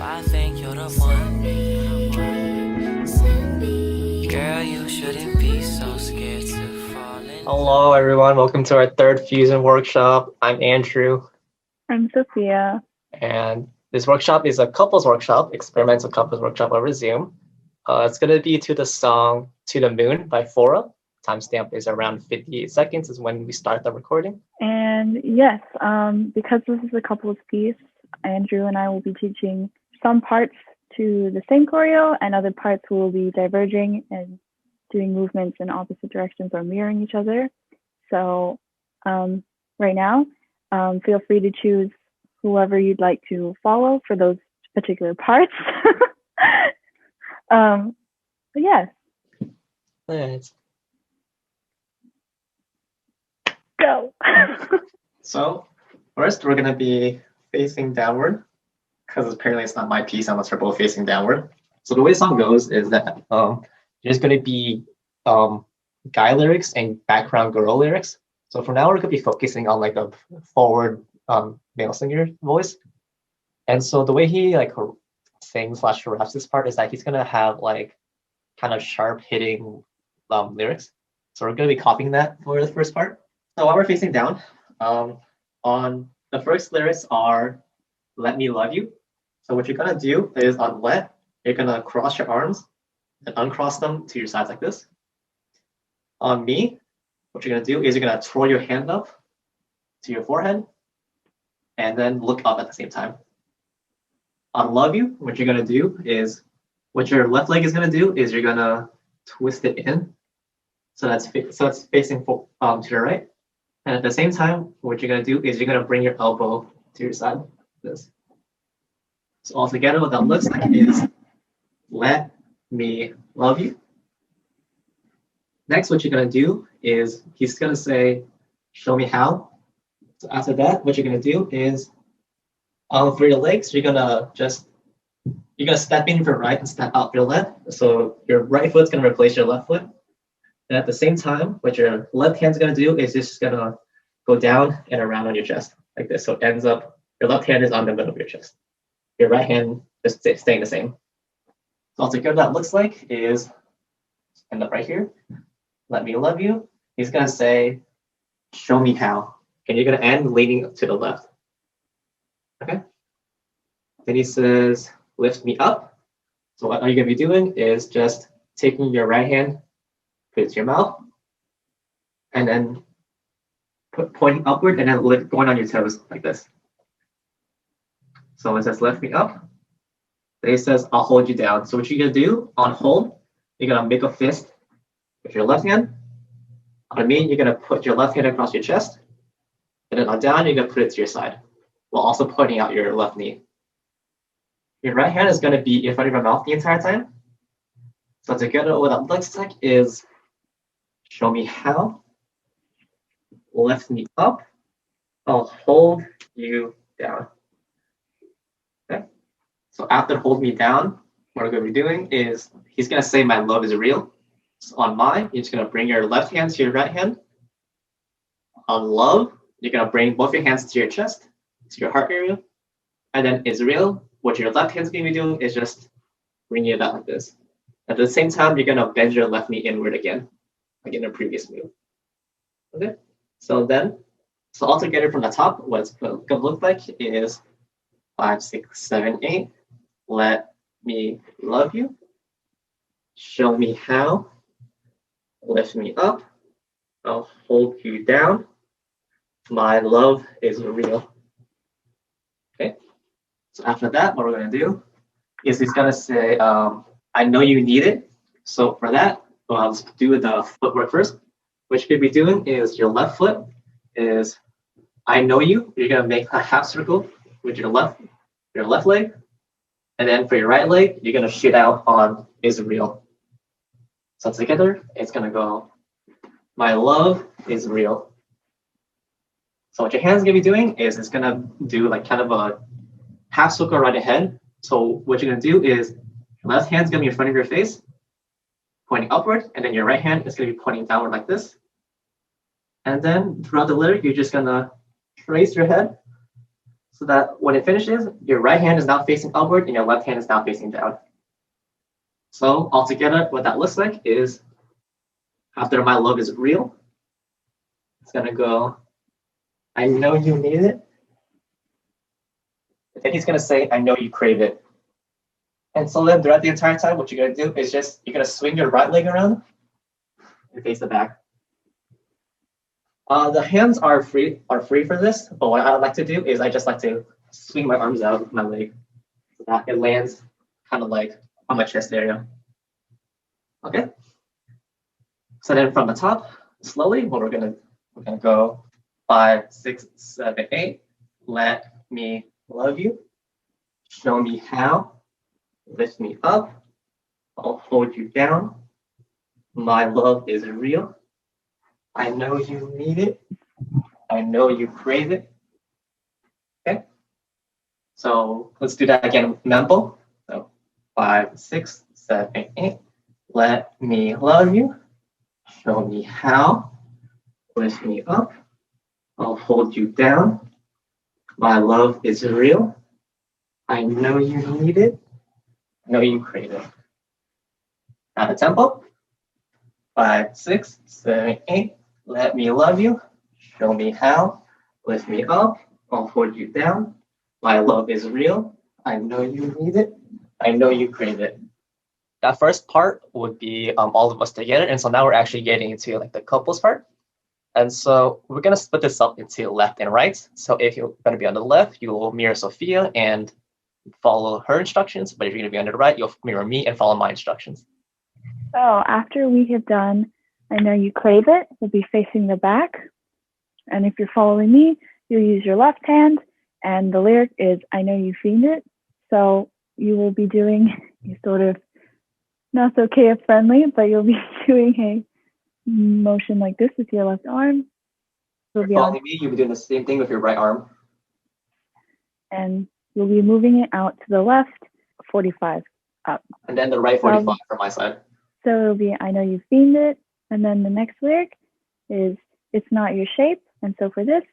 I think you're the one. Girl, you shouldn't be so scared to fall in. Hello, everyone. Welcome to our third Fusion workshop. I'm Andrew, I'm Sophia. and this workshop is a couples workshop, experimental couples workshop over Zoom. It's going to be to the song To the Moon by Phora. Timestamp is around 58 seconds is when we start the recording. And yes, because this is a couples piece, Andrew and I will be teaching some parts to the same choreo, and other parts will be diverging and doing movements in opposite directions or mirroring each other. So right now, feel free to choose whoever you'd like to follow for those particular parts. But yes. Let's Go. So first, we're going to be facing downward because apparently it's not my piece unless we're both facing downward. So the way the song goes is that there's going to be guy lyrics and background girl lyrics. So for now, we're going to be focusing on like the forward male singer voice. And so the way he like sings / raps this part is that he's going to have like kind of sharp hitting lyrics. So we're going to be copying that for the first part. So while we're facing down, on the first lyrics are "Let me love you." So what you're gonna do is on "let," you're gonna cross your arms and uncross them to your sides like this. On "me," what you're gonna do is you're gonna twirl your hand up to your forehead and then look up at the same time. On "love you," what you're gonna do is what your left leg is gonna do is you're gonna twist it in, so that's facing to the right. And at the same time, what you're going to do is you're going to bring your elbow to your side. This. So altogether, what that looks like is "Let me love you." Next, what you're going to do is he's going to say, "Show me how." So after that, what you're going to do is for your legs, you're going to step in your right and step out your left. So your right foot's going to replace your left foot. And at the same time, what your left hand's going to do is just going to go down and around on your chest like this. So it ends up, your left hand is on the middle of your chest. Your right hand just staying the same. So altogether, that looks like is, end up right here. "Let me love you." He's going to say, "Show me how." And you're going to end leaning to the left. Okay? Then he says, "Lift me up." So what you're going to be doing is just taking your right hand, put it to your mouth, and then pointing upward and then going on your toes like this. So it says "lift me up." Then it says "I'll hold you down." So what you're gonna do on hold, you're gonna make a fist with your left hand. On me, you're gonna put your left hand across your chest, and then on down, you're gonna put it to your side, while also pointing out your left knee. Your right hand is gonna be in front of your mouth the entire time. So together, what that looks like is "Show me how." "Lift me up." "I'll hold you down." Okay. So after "hold me down," what we're going to be doing is he's going to say "my love is real." So on "my," you're just going to bring your left hand to your right hand. On "love," you're going to bring both your hands to your chest, to your heart area. And then "is real," what your left hand's going to be doing is just bringing it out like this. At the same time, you're going to bend your left knee inward again, like in the previous move. Okay. So altogether from the top, what it's going to look like is 5, 6, 7, 8. "Let me love you." "Show me how." "Lift me up." "I'll hold you down." "My love is real." Okay. So after that, what we're going to do is he's going to say, "I know you need it." So for that, let's do the footwork first. What you could be doing is your left foot is "I know you." You're going to make a half circle with your left leg. And then for your right leg, you're going to shoot out on "is real." So together, it's going to go, "My love is real." So what your hand's going to be doing is it's going to do like kind of a half circle right ahead. So what you're going to do is your left hand's going to be in front of your face, pointing upward, and then your right hand is going to be pointing downward like this. And then throughout the lyric, you're just going to trace your head. so that when it finishes, your right hand is now facing upward and your left hand is now facing down. So altogether, what that looks like is after my love is real, it's gonna go, I know you need it. And then he's gonna say, I know you crave it. And so then throughout the entire time, what you're gonna do is just, you're gonna swing your right leg around and face the back. The hands are free for this, but what I like to do is I just like to swing my arms out with my leg so that it lands kind of like on my chest area. Okay. So then from the top, slowly, we're gonna go 5, 6, 7, 8. Let me love you. Show me how. Lift me up. I'll hold you down. My love is real. I know you need it. I know you crave it. Okay. So let's do that again with Mempo. So 5, 6, 7, 8. Let me love you. Show me how. Lift me up. I'll hold you down. My love is real. I know you need it. I know you crave it. Now the tempo. 5, 6, 7, 8. Let me love you. Show me how. Lift me up. I'll hold you down. My love is real. I know you need it. I know you crave it. That first part would be all of us together. And so now we're actually getting into like the couples part. And so we're going to split this up into left and right. So if you're going to be on the left, you will mirror Sophia and follow her instructions. But if you're going to be on the right, you'll mirror me and follow my instructions. So after we have done I Know You Crave It, we'll be facing the back. And if you're following me, you'll use your left hand. And the lyric is I Know You Fiend It. So you will be doing a sort of not so KF friendly, but you'll be doing a motion like this with your left arm. If you're following me, you'll be doing the same thing with your right arm. And you'll be moving it out to the left, 45 up. And then the right 45 from my side. So it'll be I Know You Fiend It. And then the next lyric is It's Not Your Shape. And so for this,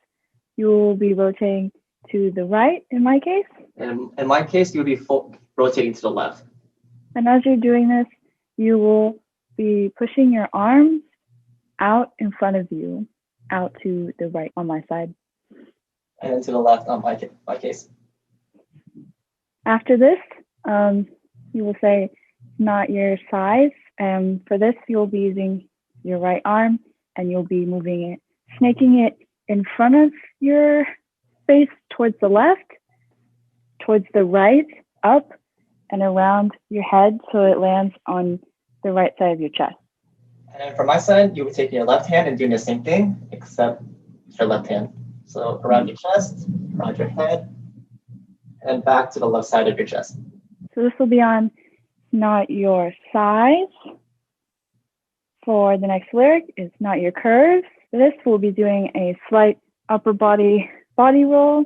you will be rotating to the right in my case. And in my case, you'll be rotating to the left. And as you're doing this, you will be pushing your arms out in front of you, out to the right on my side. And then to the left on my case. After this, you will say, not your size. And for this, you'll be using your right arm and you'll be moving it, snaking it in front of your face towards the left, towards the right, up, and around your head so it lands on the right side of your chest. And then from my side, you'll be taking your left hand and doing the same thing, except your left hand. So around your chest, around your head, and back to the left side of your chest. So this will be on Not Your Size. For the next lyric, it's Not Your Curves. For this, we'll be doing a slight upper body roll.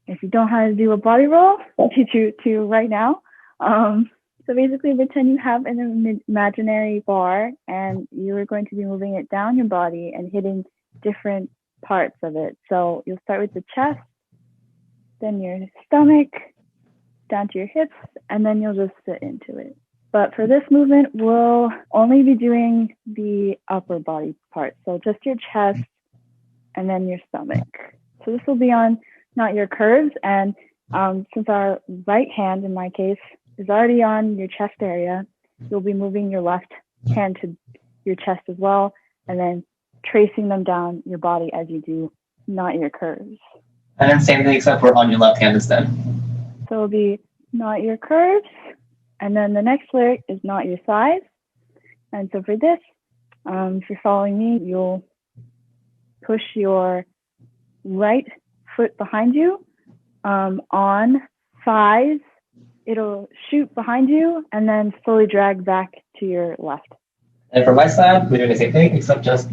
If you don't know how to do a body roll, I'll teach you to right now. So basically, pretend you have an imaginary bar and you are going to be moving it down your body and hitting different parts of it. So you'll start with the chest, then your stomach, down to your hips, and then you'll just sit into it. But for this movement, we'll only be doing the upper body part. So just your chest and then your stomach. So this will be on Not Your Curves. And since our right hand, in my case, is already on your chest area, you'll be moving your left hand to your chest as well, and then tracing them down your body as you do Not Your Curves. And then same thing except for on your left hand instead. So it'll be Not Your Curves. And then the next lyric is Not Your Size. And so for this, if you're following me, you'll push your right foot behind you on size. It'll shoot behind you and then slowly drag back to your left. And for my side, we're doing the same thing, except just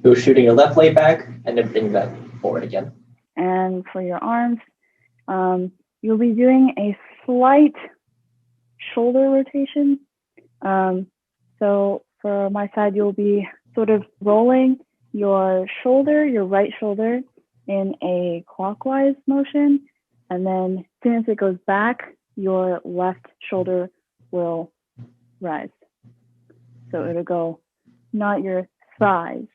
you're shooting your left leg back and then bringing that forward again. And for your arms, you'll be doing a slight shoulder rotation. So for my side, you'll be sort of rolling your shoulder, your right shoulder, in a clockwise motion, and then as soon as it goes back, your left shoulder will rise. So it'll go, not your thighs.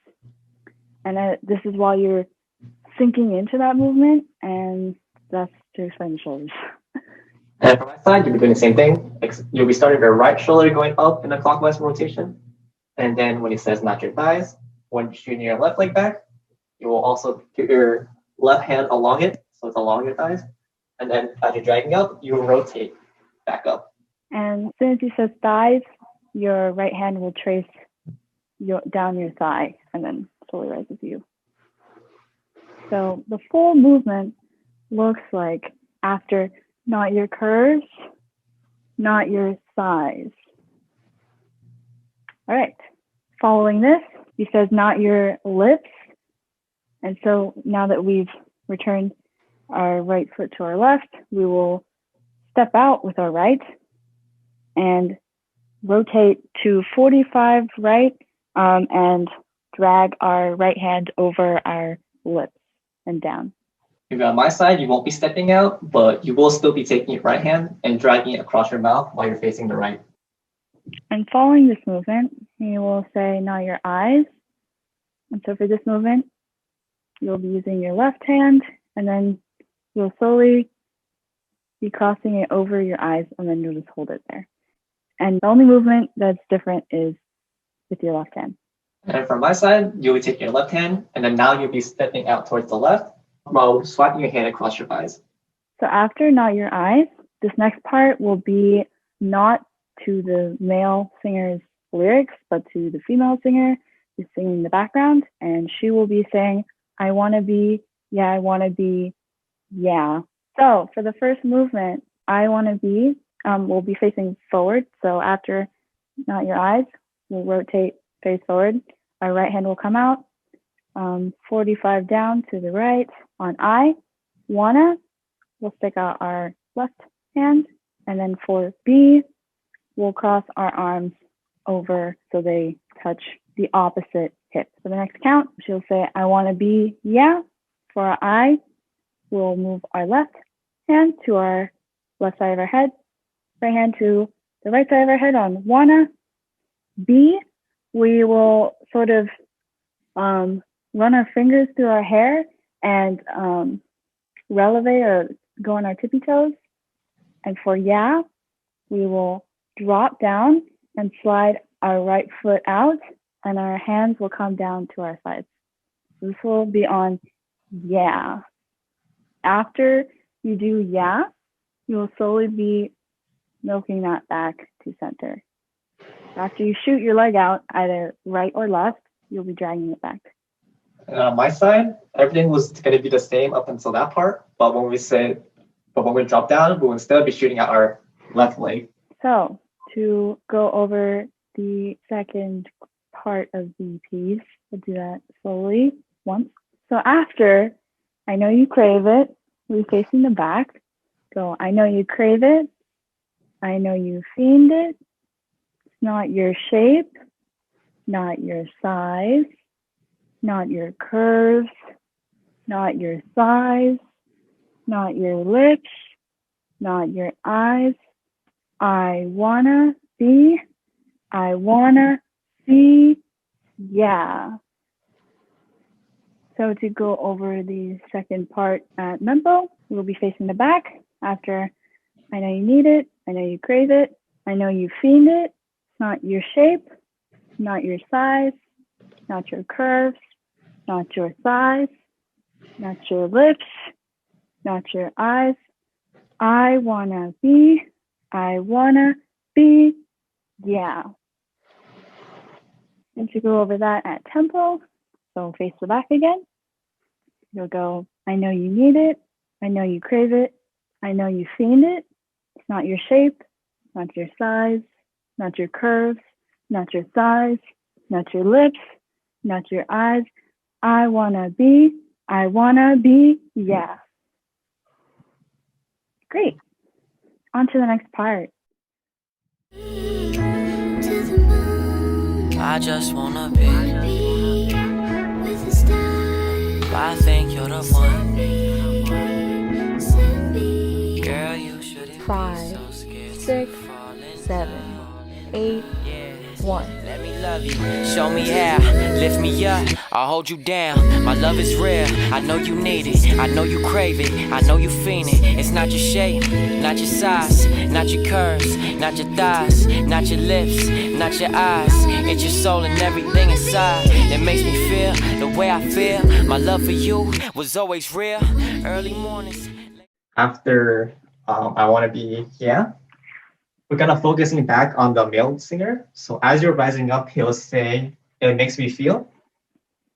And this is while you're sinking into that movement, and that's to explain the shoulders. And from my side, you'll be doing the same thing. You'll be starting with your right shoulder going up in a clockwise rotation. And then when it says not your thighs, when you're shooting your left leg back, you will also put your left hand along it, so it's along your thighs. And then as you're dragging up, you will rotate back up. And as soon as you says thighs, your right hand will trace down your thigh and then slowly rise with you. So the full movement looks like after not your curves, not your thighs. All right. Following this, he says not your lips. And so now that we've returned our right foot to our left, we will step out with our right and rotate to 45 right and drag our right hand over our lips and down. If you're on my side, you won't be stepping out, but you will still be taking your right hand and dragging it across your mouth while you're facing the right. And following this movement, you will say, not your eyes. And so for this movement, you'll be using your left hand, and then you'll slowly be crossing it over your eyes, and then you'll just hold it there. And the only movement that's different is with your left hand. And from my side, you'll be taking your left hand, and then now you'll be stepping out towards the left while swiping your hand across your eyes. So after not your eyes, this next part will be not to the male singer's lyrics, but to the female singer who's singing in the background. And she will be saying, I want to be, yeah, I want to be, yeah. So for the first movement, I want to be, we'll be facing forward. So after not your eyes, we'll rotate face forward. Our right hand will come out, 45 down to the right. On I, wanna, we'll stick out our left hand. And then for B, we'll cross our arms over so they touch the opposite hip. For the next count, she'll say, I want to be, yeah. For our I, we'll move our left hand to our left side of our head, right hand to the right side of our head on wanna. B, we will sort of run our fingers through our hair and releve or go on our tippy toes. And for yeah, we will drop down and slide our right foot out, and our hands will come down to our sides. This will be on yeah. After you do yeah, you will slowly be milking that back to center. After you shoot your leg out, either right or left, you'll be dragging it back. And on my side, everything was going to be the same up until that part, but when we drop down, we'll instead be shooting out our left leg. So to go over the second part of the piece, we'll do that slowly once. So after I know you crave it, we're facing the back. So I know you crave it. I know you fiend it. It's not your shape, not your size, not your curves, not your thighs, not your lips, not your eyes. I wanna be, yeah. So to go over the second part at Mempo, we'll be facing the back after I know you need it, I know you crave it, I know you fiend it. It's not your shape, not your size, not your curves, not your thighs, not your lips, not your eyes. I wanna be, yeah. And to go over that at tempo, so face the back again. You'll go, I know you need it, I know you crave it, I know you fiend it. It's not your shape, not your size, not your curves, not your thighs, not your lips, not your eyes. I wanna be, yeah. Great. On to the next part. I just wanna be I think you're the one. Girl, you shouldn't be 5, so scared 6, to fall in 7, love. 8, Yeah. 1. Let me love you, show me how, lift me up, I'll hold you down. My love is real, I know you need it, I know you crave it, I know you fiend it. It's not your shape, not your size, not your curves, not your thighs, not your lips, not your eyes. It's your soul and everything inside that makes me feel the way I feel. My love for you was always real. Early mornings. After I Want to Be Yeah, we're kind of focusing back on the male singer. So as you're rising up, he'll say, "It makes me feel."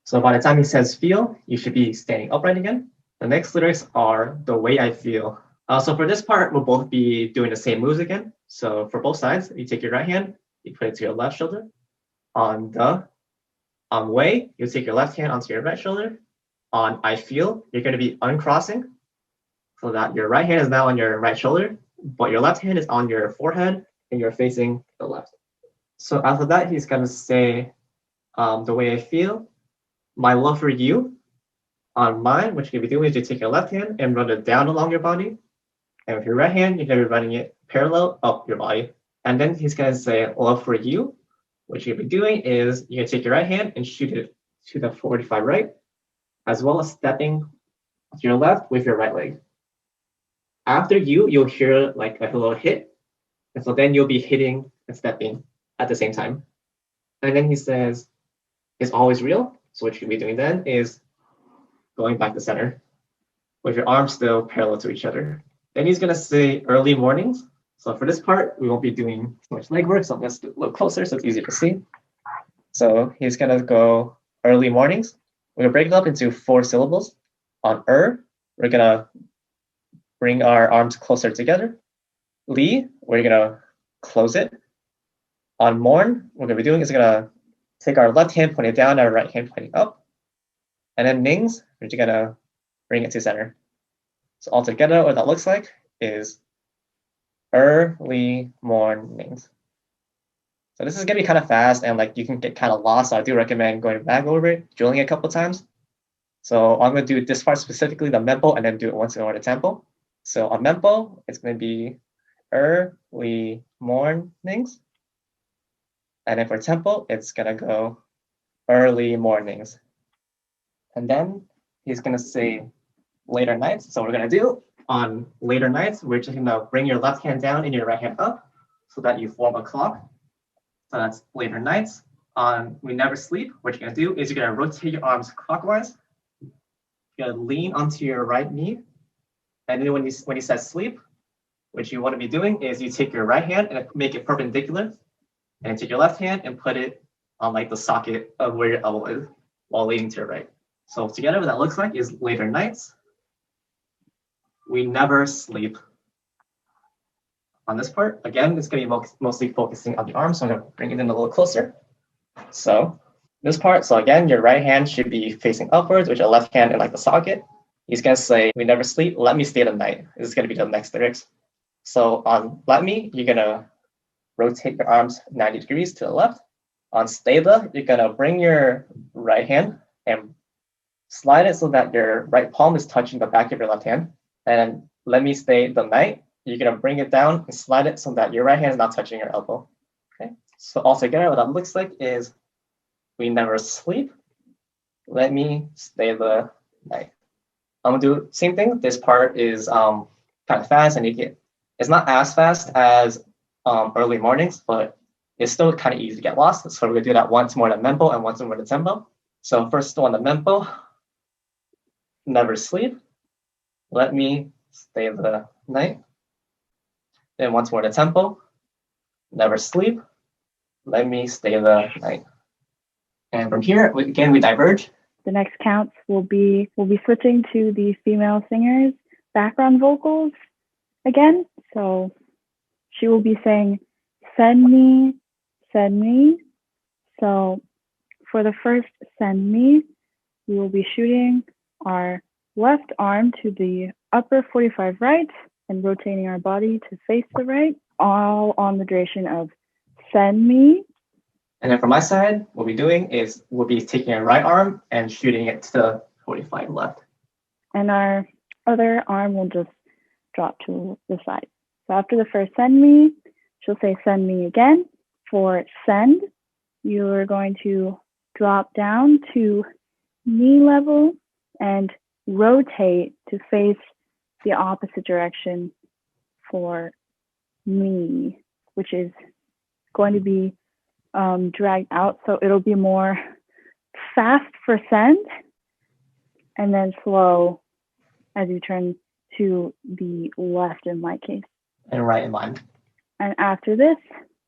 So by the time he says feel, you should be standing upright again. The next lyrics are "The way I feel." So for this part, we'll both be doing the same moves again. So for both sides, you take your right hand, you put it to your left shoulder. On the way, you take your left hand onto your right shoulder. On I feel, you're going to be uncrossing so that your right hand is now on your right shoulder, but your left hand is on your forehead and you're facing the left. So after that, he's going to say, "The way I feel, my love for you." On mine, what you're going to be doing is you take your left hand and run it down along your body. And with your right hand, you're going to be running it parallel up your body. And then he's going to say, "Love for you." What you're going to be doing is you're going to take your right hand and shoot it to the 45 right, as well as stepping to your left with your right leg. After you'll hear like a little hit. And so then you'll be hitting and stepping at the same time. And then he says, "It's always real." So what you'll be doing then is going back to center with your arms still parallel to each other. Then he's going to say "early mornings." So for this part, we won't be doing too much legwork. So let's look closer so it's easier to see. So he's going to go "early mornings." We're going to break it up into 4 syllables. On we're going to bring our arms closer together. Li, we're going to close it. On morn, what we're going to be doing is going to take our left hand pointing down, our right hand pointing up. And then nings, we're just going to bring it to center. So altogether, what that looks like is early mornings. So this is going to be kind of fast and like you can get kind of lost. So I do recommend going back over it, drilling it a couple of times. So I'm going to do this part specifically, the mempo, and then do it once more the tempo. So on mempo, it's going to be early mornings. And then for tempo, it's going to go early mornings. And then he's going to say later nights. So what we're going to do on later nights, we're just going to bring your left hand down and your right hand up so that you form a clock. So that's later nights. On we never sleep, what you're going to do is you're going to rotate your arms clockwise. You're going to lean onto your right knee. And then when he says sleep, what you want to be doing is you take your right hand and make it perpendicular. And take your left hand and put it on like the socket of where your elbow is while leaning to your right. So together what that looks like is later nights. We never sleep. On this part, again, it's going to be mostly focusing on the arm. So I'm going to bring it in a little closer. So this part, so again, your right hand should be facing upwards with your left hand in like the socket. He's going to say, "We never sleep, let me stay the night." This is going to be the next lyrics. So on let me, you're going to rotate your arms 90 degrees to the left. On stay the, you're going to bring your right hand and slide it so that your right palm is touching the back of your left hand. And let me stay the night, you're going to bring it down and slide it so that your right hand is not touching your elbow. Okay. So altogether, what that looks like is we never sleep. Let me stay the night. I'm going to do the same thing. This part is kind of fast and it's not as fast as early mornings, but it's still kind of easy to get lost. So we're going to do that once more the mempo and once more the tempo. So first one, the mempo, never sleep. Let me stay the night. Then once more the tempo, never sleep. Let me stay the night. And from here, again, we diverge. The next counts will be switching to the female singer's background vocals again. So she will be saying, "Send me, send me." So for the first "send me," we will be shooting our left arm to the upper 45 right and rotating our body to face the right, all on the duration of "send me." And then from my side, what we'll be doing is we'll be taking our right arm and shooting it to the 45 left. And our other arm will just drop to the side. So after the first send me, she'll say send me again. For send, you're going to drop down to knee level and rotate to face the opposite direction for me, which is going to be dragged out. So it'll be more fast for send and then slow as you turn to the left in my case. And right in mine. And after this,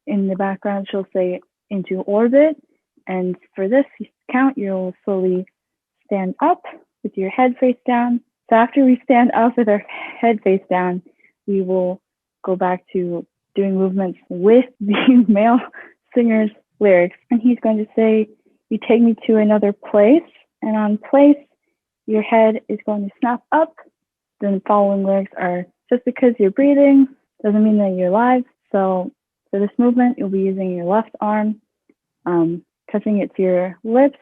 in the background, she'll say into orbit. And for this count, you'll slowly stand up with your head face down. So after we stand up with our head face down, we will go back to doing movements with the male singer's lyrics. And he's going to say, you take me to another place. And on place, your head is going to snap up. Then the following lyrics are, just because you're breathing doesn't mean that you're alive. So for this movement, you'll be using your left arm, touching it to your lips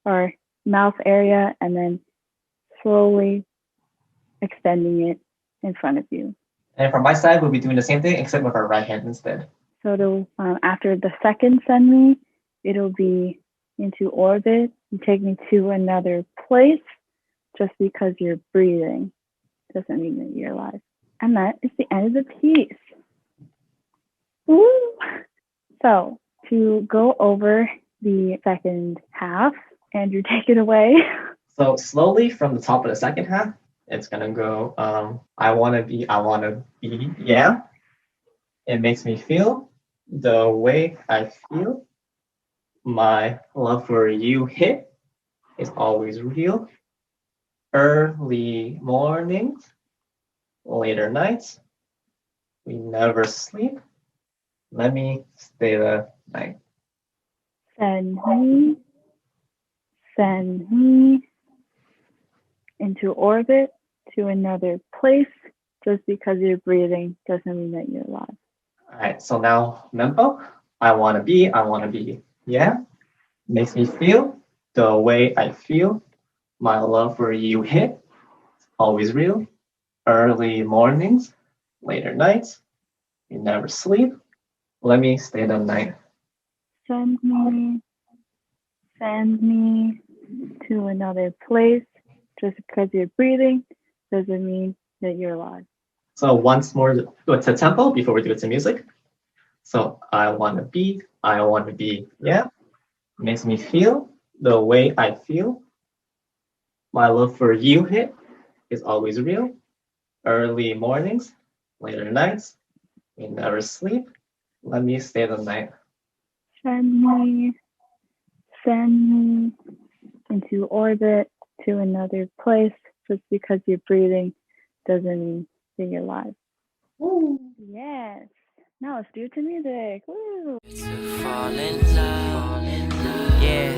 or mouth area, and then slowly extending it in front of you. And from my side, we'll be doing the same thing, except with our right hand instead. So after the second send me, it'll be into orbit. You take me to another place. Just because you're breathing doesn't mean that you're alive. And that is the end of the piece. Woo! So to go over the second half, Andrew, take it away. So slowly from the top of the second half, it's gonna go, I wanna be, yeah. It makes me feel the way I feel. My love for you hit is always real. Early mornings, later nights, we never sleep. Let me stay the night. Send me into orbit to another place. Just because you're breathing doesn't mean that you're alive. All right, so now Mempo, I wanna be, yeah. Makes me feel the way I feel. My love for you hit, always real. Early mornings, later nights, we never sleep. Let me stay the night. Send me to another place. Just because you're breathing doesn't mean that you're alive. So once more, go to tempo before we do it to music. So I wanna be, yeah. Makes me feel the way I feel. My love for you hit is always real. Early mornings, later nights, we never sleep. Let me stay the night. Send me into orbit to another place. Just because you're breathing doesn't mean that you're alive. Woo. Yes. Now let's do it to music. Woo. To fall in love, yeah.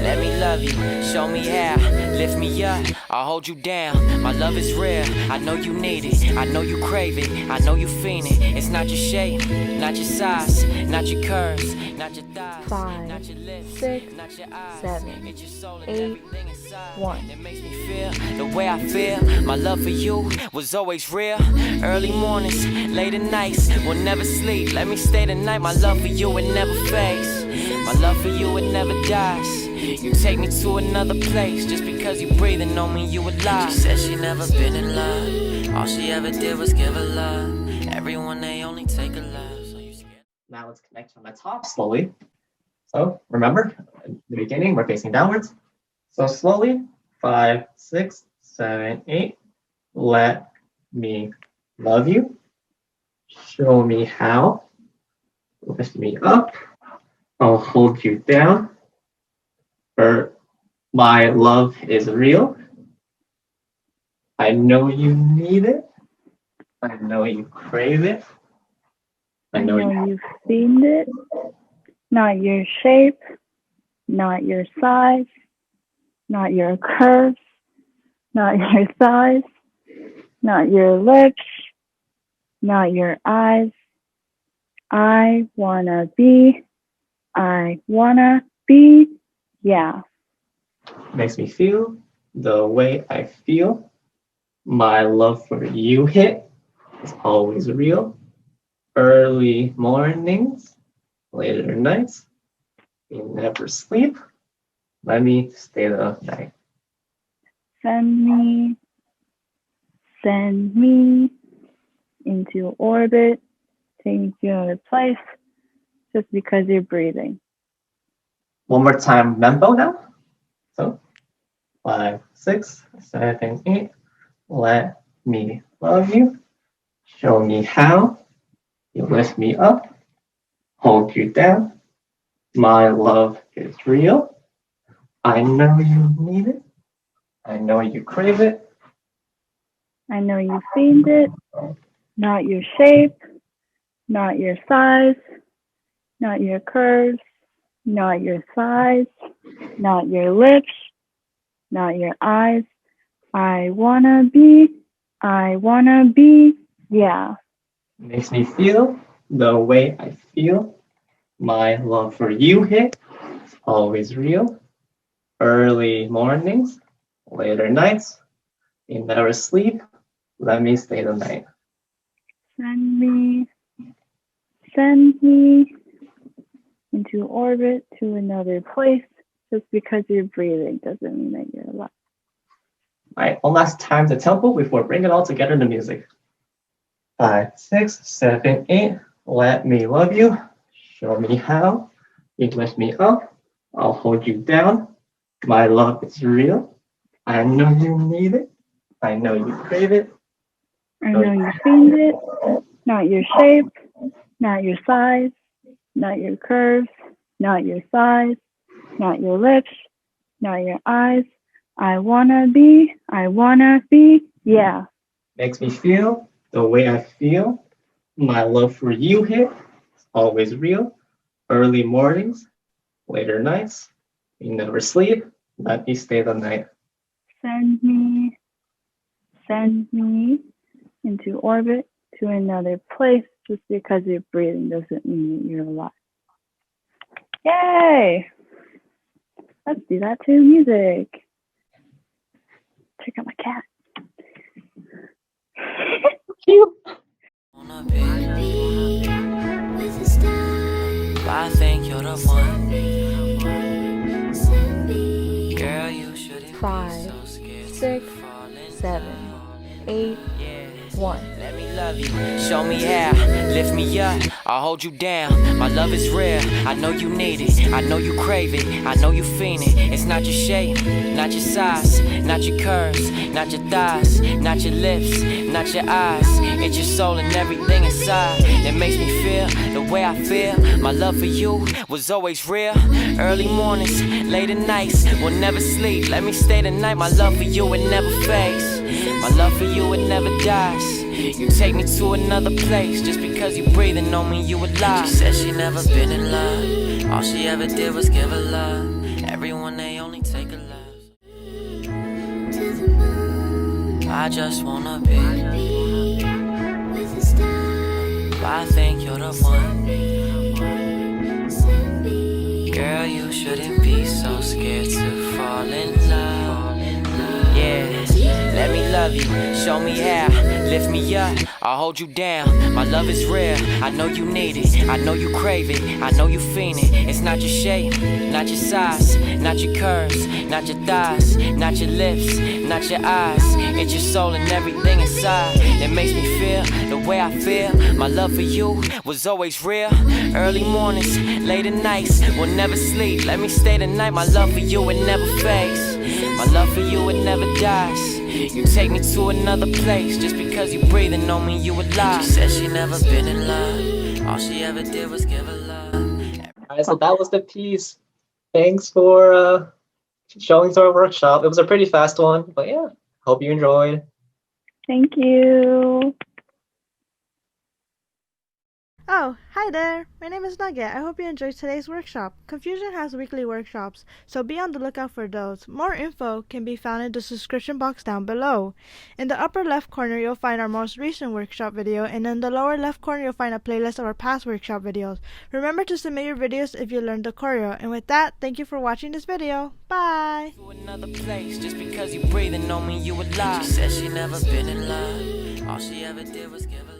Let me love you, show me how, lift me up, I'll hold you down. My love is real, I know you need it, I know you crave it, I know you fiend it. It's not your shape, not your size, not your curves, not your thighs, 5, not your lips, 6, not your eyes, 7, it's your soul and 8, everything inside. 1. It makes me feel the way I feel. My love for you was always real. Early mornings, late at nights, we'll never sleep. Let me stay the night. My love for you, it never fades. My love for you, it never dies. You take me to another place. Just because you breathing don't mean you alive. She said she never been in love. All she ever did was give her love. Everyone, they only take a love. So you scared? Now let's connect from the top slowly. So remember, in the beginning, we're facing downwards. So slowly, 5, 6, 7, 8. Let me love you. Show me how. Lift me up. I'll hold you down. My love is real. I know you need it. I know you crave it. I know you've seen it. Not your shape, not your size, not your curves, not your thighs, not your lips, not your eyes. I wanna be, yeah. Makes me feel the way I feel. My love for you hit is always real. Early mornings, later nights, we never sleep. Let me stay the night. Send me into orbit, take me to another place, just because you're breathing. One more time, Mempo now. So 5, 6, 7, 8. Let me love you. Show me how. You lift me up, hold you down. My love is real. I know you need it. I know you crave it. I know you fiend it, not your shape, not your size, not your curves, not your thighs, not your lips, not your eyes. I wanna be, yeah. Makes me feel the way I feel. My love for you hit is always real. Early mornings, later nights. You never sleep. Let me stay the night. Send me into orbit to another place. Just because you're breathing doesn't mean that you're alive. All right, one last time the tempo before bring it all together in the music. 5, 6, 7, 8. Let me love you. Show me how. You lift me up. I'll hold you down. My love is real. I know you need it. I know you crave it. I know you fiend it, not your shape, not your size, not your curves, not your thighs, not your lips, not your eyes. I wanna be, yeah. Makes me feel the way I feel. My love for you hit is always real. Early mornings, later nights. You never sleep. Let me stay the night. Send me into orbit to another place. Just because you're breathing doesn't mean that you're alive. Yay! Let's do that to music. Check out my cat. Cute. Wanna be I think you're the one. Girl, you shouldn't 5, be so scared 6, to fall in 7, love. 8, Yeah. 1. Let me love you, show me how, lift me up, I'll hold you down. My love is real, I know you need it, I know you crave it, I know you fiend it. It's not your shape, not your size, not your curves, not your thighs, not your lips, not your eyes. It's your soul and everything inside that makes me feel the way I feel. My love for you was always real. Early mornings, later nights, we'll never sleep. Let me stay the night, my love for you it never fades. My love for you, it never dies. You take me to another place. Just because you breathing don't mean you alive. She said she never been in love. All she ever did was give her love. Everyone, they only take a love. I just wanna be I think you're the one. Girl, you shouldn't be so scared to fall in love. Yeah, let me love you, show me how, lift me up, I'll hold you down. My love is real, I know you need it, I know you crave it, I know you fiend it. It's not your shape, not your size, not your curves, not your thighs, not your lips, not your eyes. It's your soul and everything inside that makes me feel the way I feel. My love for you was always real. Early mornings, later nights, we'll never sleep. Let me stay the night, my love for you it never fades. My love for you it never dies. You take me to another place. Just because you breathing don't mean you alive. She said she never been in love. All she ever did was give her love. All right, so that was the piece. Thanks for showing to our workshop. It was a pretty fast one, but yeah, hope you enjoyed. Thank you. Oh, hi there! My name is Nugget. I hope you enjoyed today's workshop. Confusion has weekly workshops, so be on the lookout for those. More info can be found in the description box down below. In the upper left corner, you'll find our most recent workshop video, and in the lower left corner, you'll find a playlist of our past workshop videos. Remember to submit your videos if you learned the choreo. And with that, thank you for watching this video. Bye! To another place, just because you breathing on me, you a lie. She said she never been in love. All she ever did was give a